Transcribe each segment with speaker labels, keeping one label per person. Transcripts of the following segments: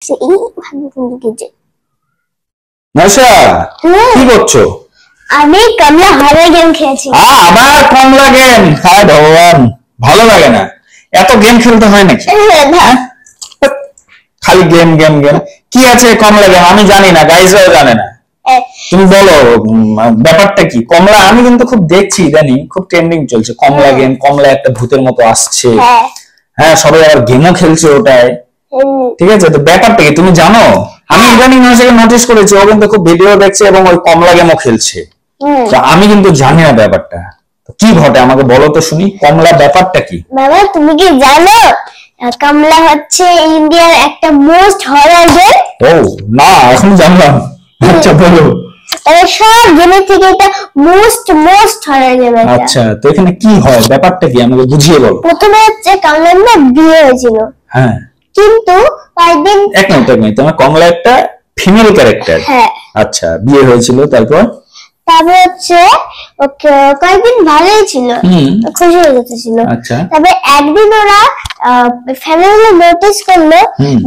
Speaker 1: কি করছো?
Speaker 2: আমি কমলা হরর গেম খেলছি।
Speaker 1: আবার কমলা গেম? হায় ভগবান, ভালো লাগে না। এত গেম খেলতে হয় নাকি? খালি গেম গেম গেম। কি আছে কমলা গেম? আমি জানি না, গাইজরাও জানে না। তুমি বলো ব্যাপারটা কি কমলা? আমি কিন্তু খুব দেখছি ইদানিং, খুব ট্রেন্ডিং চলছে কমলা গেম। কমলা একটা ভূতের মতো আসছে, হ্যাঁ সবাই আবার গেমও খেলছে ওটায়। ঠিক আছে, তো ব্যাপারটা কি তুমি জানো? আমি ইদানিং মানুষকে নোটিস করেছি, ও কিন্তু খুব ভিডিও দেখছে এবং ওই কমলা গেমও খেলছে। আমি কিন্তু জানি না ব্যাপারটা কি ঘটে, আমাকে বলো তো শুনি, কমলা ব্যাপারটা কি?
Speaker 2: বাবা তুমি কি জানো কমলা হচ্ছে ইন্ডিয়ার একটা মোস্ট হরর গেম?
Speaker 1: ও না, এখন জানলাম। আচ্ছা বলো।
Speaker 2: তবে সব গেমের থেকে এটা মোস্ট হরর গেম।
Speaker 1: আচ্ছা, তো এখানে কি হয়, ব্যাপারটা কি আমাকে বুঝিয়ে বলো।
Speaker 2: প্রথমে হচ্ছে কমলার না বিয়ে হয়েছিল।
Speaker 1: হ্যাঁ,
Speaker 2: কিন্তু কয়েকদিন
Speaker 1: এক মিনিট তোমার কমলা একটা ফিমেল ক্যারেক্টার।
Speaker 2: হ্যাঁ,
Speaker 1: আচ্ছা বিয়ে হয়েছিল, তারপর
Speaker 2: হচ্ছে ওকে কয়েকদিন ভালোই ছিল, খুশি হয়ে যেতেছিল।
Speaker 1: আচ্ছা,
Speaker 2: তবে একদিন ওরা ফ্যামিলি নোটিস করলো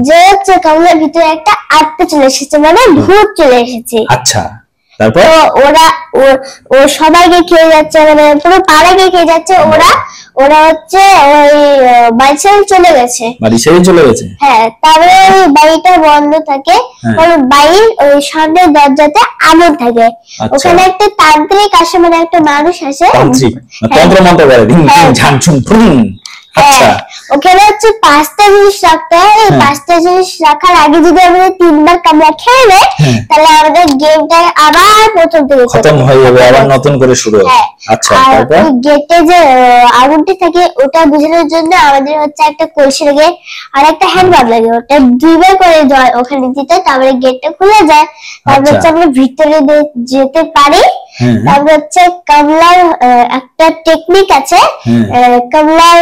Speaker 2: যে হচ্ছে কমলার ভিতরে একটা আত্মা চলে এসেছে, মানে ভূত চলে এসেছে।
Speaker 1: আচ্ছা, তারপর
Speaker 2: ওরা ও সবাইকে খেয়ে যাচ্ছে, মানে পুরো পাড়াকে খেয়ে যাচ্ছে। ওরা হচ্ছে ওই বাড়ি ছেড়ে চলে গেছে। হ্যাঁ, তারপরে ওই বাড়িটা বন্ধ থাকে, কারণ বাড়ির ওই সামনের দরজাতে আগুন থাকে। ওখানে একটা তান্ত্রিক আসে, মানে একটা মানুষ আসে,
Speaker 1: তন্ত্র মন্ত্র করে, ঝানঝুন ফুন। আচ্ছা,
Speaker 2: ওখানে হচ্ছে 5টা জিনিস রাখতে হয়। এই 5টা জিনিস রাখার আগে যদি আমরা 3বার কামড়া খেয়ে নেই, তাহলে আমাদের গেমটা আবার প্রথম থেকে
Speaker 1: খতম হয়ে যাবে, আবার নতুন করে শুরু হবে। আচ্ছা, তারপর
Speaker 2: ওই গেটে যে আগুনটি থাকে ওটা বুঝানোর জন্য আমাদের হচ্ছে একটা কলসি লাগে আর একটা হ্যান্ডবাগ লাগে। ওটা 2বার করে জল ওখানে দিতে, তারপরে গেটটা খুলে যায়। তারপর হচ্ছে আমরা ভিতরে যেতে পারি। তারপর হচ্ছে কমলার একটা টেকনিক আছে, কমলার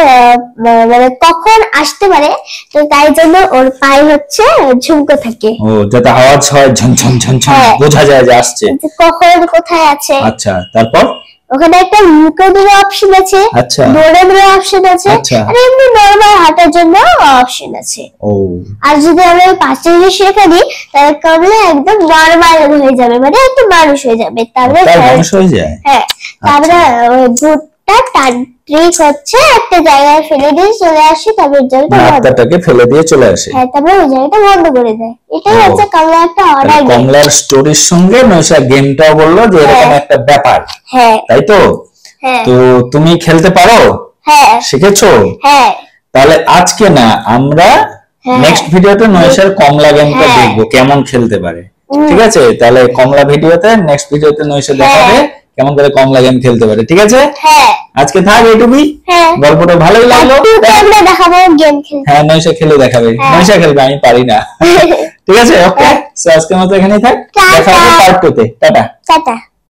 Speaker 2: মানে কখন আসতে পারে, তো তাই জন্য ওর পায়ে হচ্ছে ঝুমকো থাকে,
Speaker 1: ও যাতে আওয়াজ হয় ঝনঝন ঝনঝন, বোঝা যায় যে আসছে,
Speaker 2: কখন কোথায় আছে।
Speaker 1: আচ্ছা, তারপর
Speaker 2: ওখানে একটা লুকোনোর অপশন আছে, দৌড়ানোর অপশন আছে, আর এমনি নরমাল হাঁটার জন্য অপশন আছে। আর যদি আমরা 5টা জিনিস রেখে দিই, তাহলে কমলা একদম নরমাল হয়ে যাবে, মানে একটা মানুষ হয়ে যাবে। তারপরে হ্যাঁ, তারপরে ওই ভূতটা তান্ত্রিক হচ্ছে একটা জায়গায় ফেলে দিয়ে চলে আসে, তারপর
Speaker 1: আত্মাটাকে ফেলে দিয়ে চলে আসে।
Speaker 2: হ্যাঁ, তারপর ওই জায়গাটা বন্ধ করে দেয়। এটাই হচ্ছে কমলা একটা হরর গেম।
Speaker 1: কমলার স্টোরির সঙ্গে নৈশা গেমটাও বললো যে এরকম একটা ব্যাপার।
Speaker 2: হ্যাঁ,
Speaker 1: তাই তো? তো তুমি খেলতে পারো?
Speaker 2: হ্যাঁ,
Speaker 1: শিখেছো?
Speaker 2: হ্যাঁ।
Speaker 1: তাহলে আজকে না আমরা নেক্সট ভিডিওতে নৈশার কমলা গেমটা দেখবো কেমন খেলতে পারে। ঠিক আছে, তাহলে কমলা ভিডিওতে নেক্সট ভিডিওতে নৈশা দেখাবে কেমন করে কমলা গেম খেলতে পারে। ঠিক আছে, আজকে থাক এইটুকুই। গল্পটা ভালোই লাগলো,
Speaker 2: দেখাবো গেম খেলতে।
Speaker 1: হ্যাঁ, নৈশা খেলে দেখাবে। নৈশা খেলবে, আমি পারি না। ঠিক আছে, ওকে, আজকের মতো এখানেই থাক, দেখা হবে পার্ট 2 তে। টাটা।